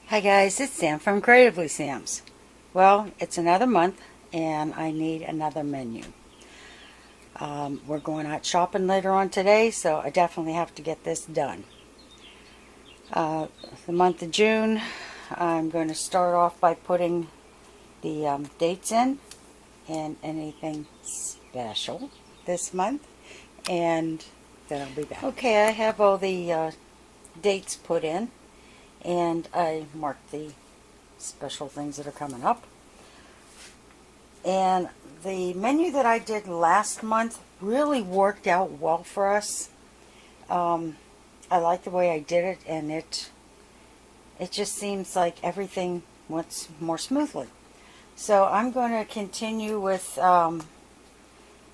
Hi guys, it's Sam from Creatively Sam's. Well, it's another month and I need another menu. We're going out shopping later on today, so I definitely have to get this done. The month of June, I'm going to start off by putting the dates in and anything special this month, and then I'll be back. Okay, I have all the dates put in, and I marked the special things that are coming up. And the menu that I did last month really worked out well for us. I like the way I did it, and it just seems like everything went more smoothly. So I'm going to continue with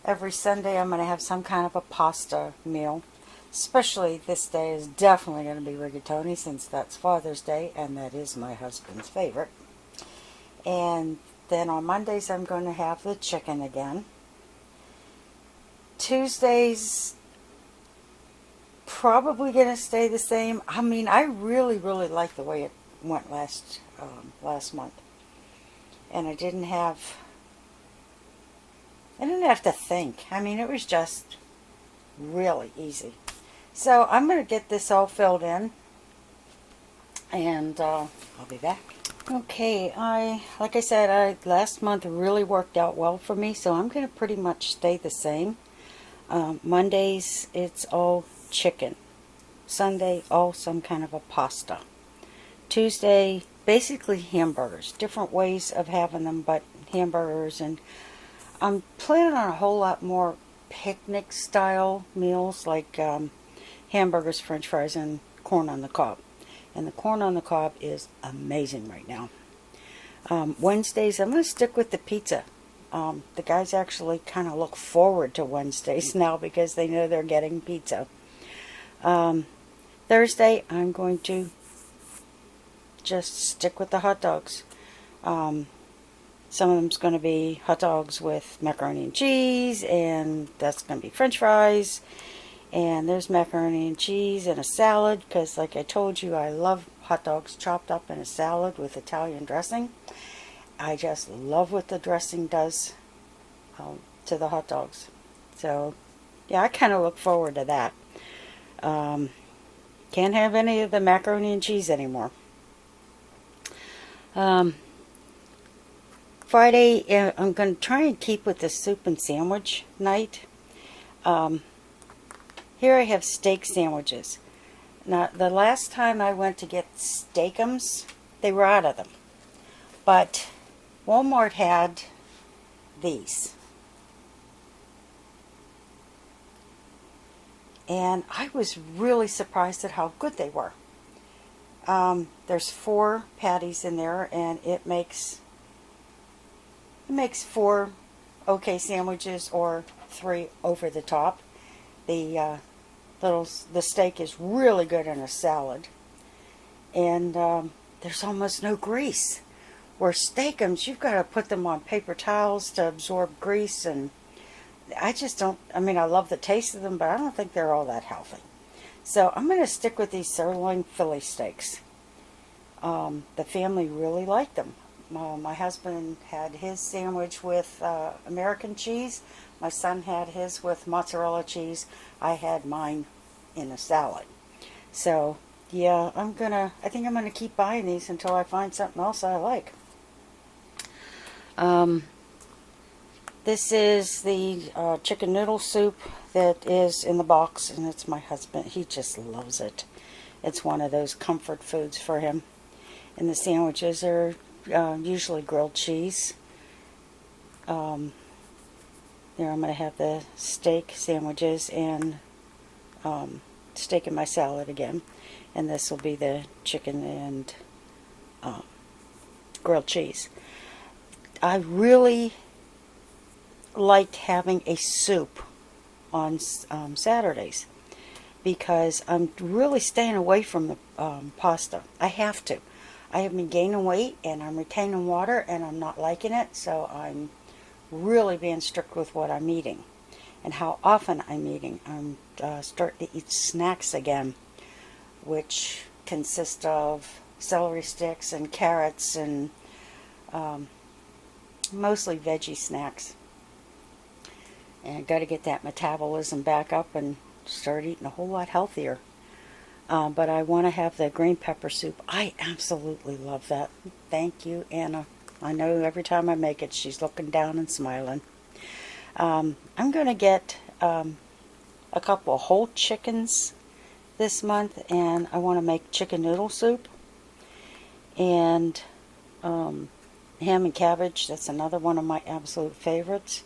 every Sunday I'm going to have some kind of a pasta meal. Especially this day is definitely going to be rigatoni, since that's Father's Day and that is my husband's favorite. And then on Mondays I'm going to have the chicken again. Tuesdays probably going to stay the same. I mean, I really like the way it went last month, and I didn't have to think. I mean, it was just really easy. So I'm going to get this all filled in, and I'll be back. Okay, like I said, last month really worked out well for me, so I'm going to pretty much stay the same. Mondays, it's all chicken. Sunday, all some kind of a pasta. Tuesday, basically hamburgers. Different ways of having them, but hamburgers. And I'm planning on a whole lot more picnic style meals, like hamburgers, french fries, and corn on the cob. And the corn on the cob is amazing right now. Wednesdays, I'm going to stick with the pizza. The guys actually kind of look forward to Wednesdays now because they know they're getting pizza. Thursday, I'm going to just stick with the hot dogs. Some of them's going to be hot dogs with macaroni and cheese, and that's going to be french fries. And there's macaroni and cheese and a salad, because like I told you, I love hot dogs chopped up in a salad with Italian dressing. I just love what the dressing does to the hot dogs. So, yeah, I kind of look forward to that. Can't have any of the macaroni and cheese anymore. Friday, I'm going to try and keep with the soup and sandwich night. Here I have steak sandwiches. Now, the last time I went to get Steakums, they were out of them. But Walmart had these. And I was really surprised at how good they were. There's 4 patties in there, and it makes 4 okay sandwiches, or 3 over the top. The steak is really good in a salad, and there's almost no grease. Where Steakums, you've got to put them on paper towels to absorb grease, and I just don't. I mean, I love the taste of them, but I don't think they're all that healthy. So I'm going to stick with these sirloin Philly steaks. The family really liked them. My husband had his sandwich with American cheese. My son had his with mozzarella cheese. I had mine in a salad. So, yeah, I think I'm gonna keep buying these until I find something else I like. This is the chicken noodle soup that is in the box, and it's my husband. He just loves it. It's one of those comfort foods for him. And the sandwiches are usually grilled cheese. There, I'm going to have the steak sandwiches and steak in my salad again. And this will be the chicken and grilled cheese. I really liked having a soup on Saturdays, because I'm really staying away from the pasta. I have to. I have been gaining weight, and I'm retaining water, and I'm not liking it, so I'm really being strict with what I'm eating and how often I'm eating. I'm starting to eat snacks again, which consist of celery sticks and carrots and mostly veggie snacks. And I got to get that metabolism back up and start eating a whole lot healthier. But I want to have the green pepper soup. I absolutely love that. Thank you, Anna. I know every time I make it, she's looking down and smiling. I'm going to get a couple of whole chickens this month, and I want to make chicken noodle soup. And ham and cabbage, that's another one of my absolute favorites.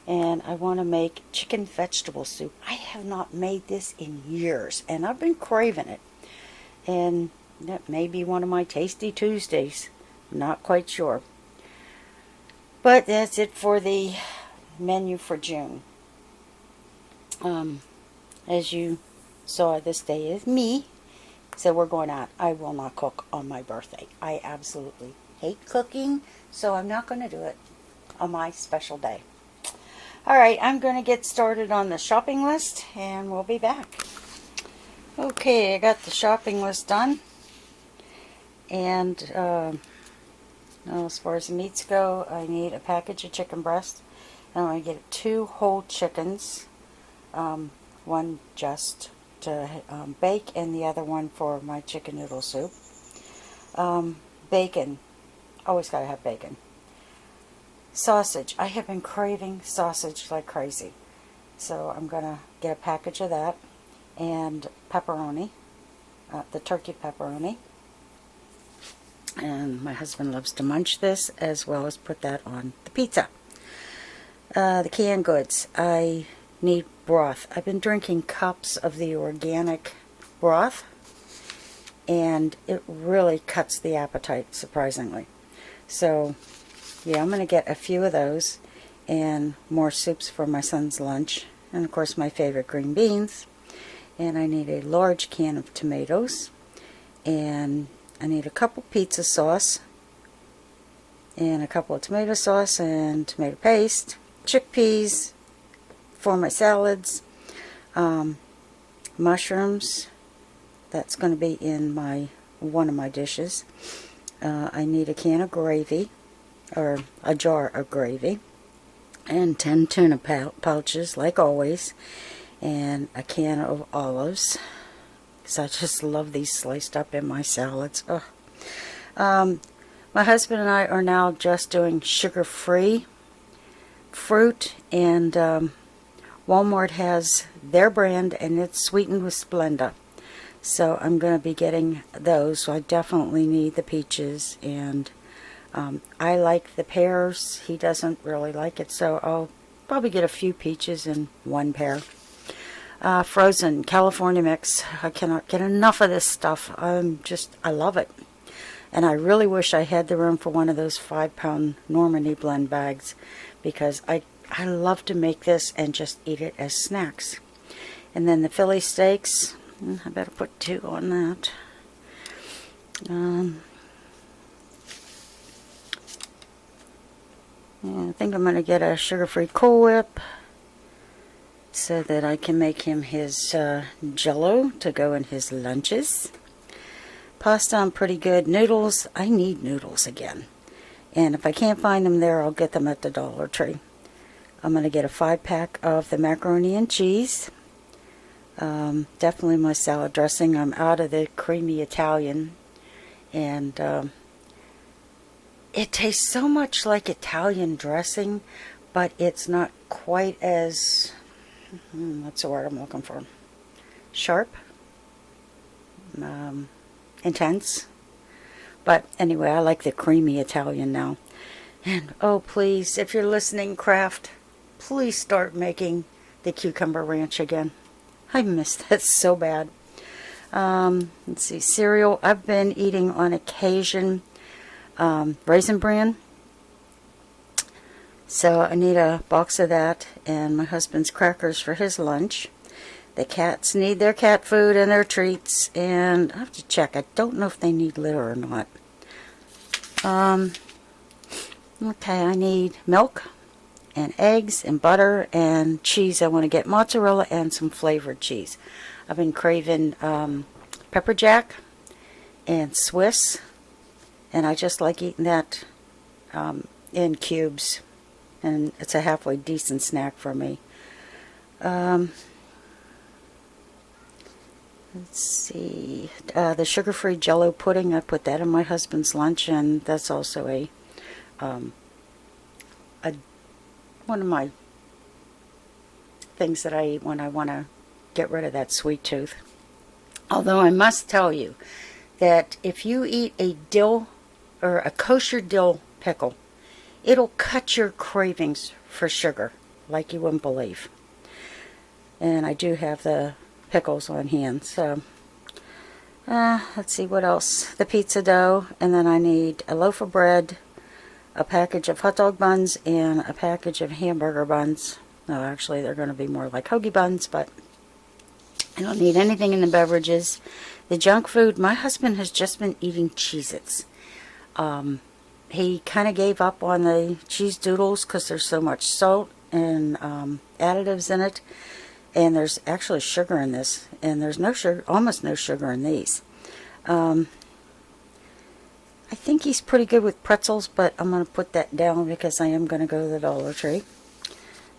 And I want to make chicken vegetable soup. I have not made this in years, and I've been craving it. And that may be one of my Tasty Tuesdays. I'm not quite sure. But that's it for the menu for June. As you saw, this day is me. So we're going out. I will not cook on my birthday. I absolutely hate cooking, so I'm not going to do it on my special day. Alright, I'm going to get started on the shopping list, and we'll be back. Okay, I got the shopping list done. And as far as the meats go, I need a package of chicken breast. I'm going to get 2 whole chickens. One just to bake, and the other one for my chicken noodle soup. Bacon. Always got to have bacon. Sausage. I have been craving sausage like crazy. So I'm going to get a package of that. And pepperoni. The turkey pepperoni. And my husband loves to munch this, as well as put that on the pizza. The canned goods. I need broth. I've been drinking cups of the organic broth, and it really cuts the appetite, surprisingly. So yeah, I'm going to get a few of those, and more soups for my son's lunch, and of course my favorite green beans. And I need a large can of tomatoes, and I need a couple pizza sauce, and a couple of tomato sauce and tomato paste, chickpeas for my salads, mushrooms. That's going to be in one of my dishes. I need a can of gravy, or a jar of gravy, and 10 tuna pouches, like always, and a can of olives, because I just love these sliced up in my salads. My husband and I are now just doing sugar-free fruit, and Walmart has their brand, and it's sweetened with Splenda. So I'm going to be getting those. So I definitely need the peaches, and I like the pears. He doesn't really like it, so I'll probably get a few peaches and 1 pear. Frozen California mix. I cannot get enough of this stuff. I love it. And I really wish I had the room for one of those 5-pound Normandy blend bags, because I love to make this and just eat it as snacks. And then the Philly steaks. I better put 2 on that. Yeah, I think I'm going to get a sugar-free Cool Whip, so that I can make him his Jell-O to go in his lunches. Pasta, I'm pretty good. Noodles, I need noodles again. And if I can't find them there, I'll get them at the Dollar Tree. I'm going to get a 5-pack of the macaroni and cheese. Definitely my salad dressing. I'm out of the creamy Italian. And it tastes so much like Italian dressing, but it's not quite as... what's the word I'm looking for? Sharp? Intense. But anyway, I like the creamy Italian now. And oh, please, if you're listening, Kraft, please start making the cucumber ranch again. I miss that so bad. Let's see, cereal. I've been eating on occasion Raisin Bran. So I need a box of that, and my husband's crackers for his lunch. The cats need their cat food and their treats, and I have to check. I don't know if they need litter or not. Okay, I need milk and eggs and butter and cheese. I want to get mozzarella and some flavored cheese. I've been craving pepper jack and Swiss, and I just like eating that in cubes, and it's a halfway decent snack for me. Let's see, the sugar-free Jell-O pudding, I put that in my husband's lunch, and that's also one of my things that I eat when I want to get rid of that sweet tooth. Although I must tell you that if you eat a dill or a kosher dill pickle, it'll cut your cravings for sugar like you wouldn't believe. And I do have the pickles on hand, so let's see what else. The pizza dough, and then I need a loaf of bread, a package of hot dog buns, and a package of hamburger buns. No, actually they're going to be more like hoagie buns, but I don't need anything in the beverages. The junk food, my husband has just been eating Cheez-Its. He kind of gave up on the cheese doodles because there's so much salt and additives in it. And there's actually sugar in this, and there's no sugar, almost no sugar in these. I think he's pretty good with pretzels, but I'm going to put that down because I am going to go to the Dollar Tree.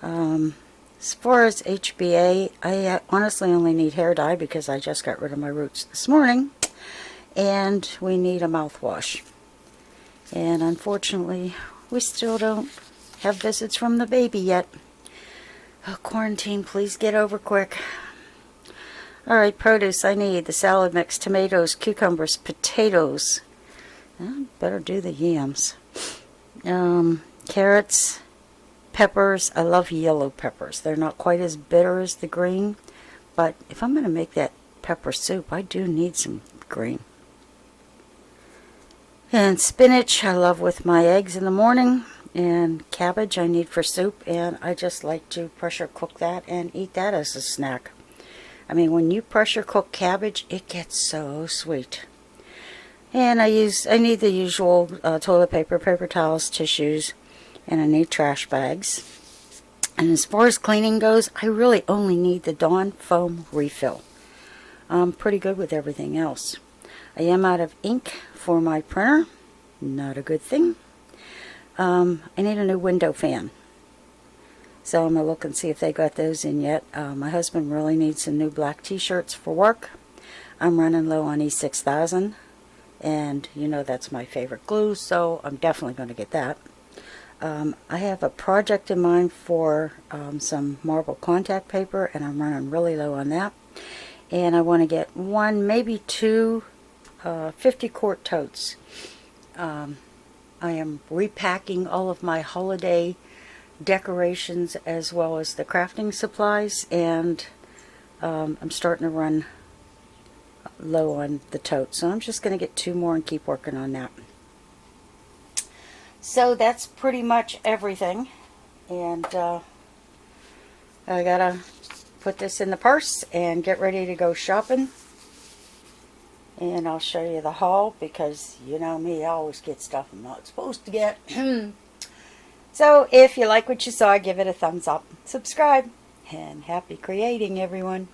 As far as HBA, I honestly only need hair dye because I just got rid of my roots this morning. And we need a mouthwash. And unfortunately, we still don't have visits from the baby yet. Oh, quarantine, please get over quick. Alright, produce I need. The salad mix, tomatoes, cucumbers, potatoes. I better do the yams. Carrots, peppers. I love yellow peppers. They're not quite as bitter as the green. But if I'm going to make that pepper soup, I do need some green. And spinach, I love with my eggs in the morning. And cabbage I need for soup, and I just like to pressure cook that and eat that as a snack. I mean, when you pressure cook cabbage, it gets so sweet. And I need the usual toilet paper, paper towels, tissues, and I need trash bags. And as far as cleaning goes, I really only need the Dawn foam refill. I'm pretty good with everything else. I am out of ink for my printer. Not a good thing. I need a new window fan. So I'm going to look and see if they got those in yet. My husband really needs some new black t-shirts for work. I'm running low on E6000. And you know that's my favorite glue, so I'm definitely going to get that. I have a project in mind for some marble contact paper, and I'm running really low on that. And I want to get one, maybe two 50-quart totes. I am repacking all of my holiday decorations as well as the crafting supplies, and I'm starting to run low on the totes. So I'm just going to get two more and keep working on that. So that's pretty much everything. And I got to put this in the purse and get ready to go shopping. And I'll show you the haul because you know me, I always get stuff I'm not supposed to get. So if you like what you saw, give it a thumbs up, subscribe, and happy creating, everyone.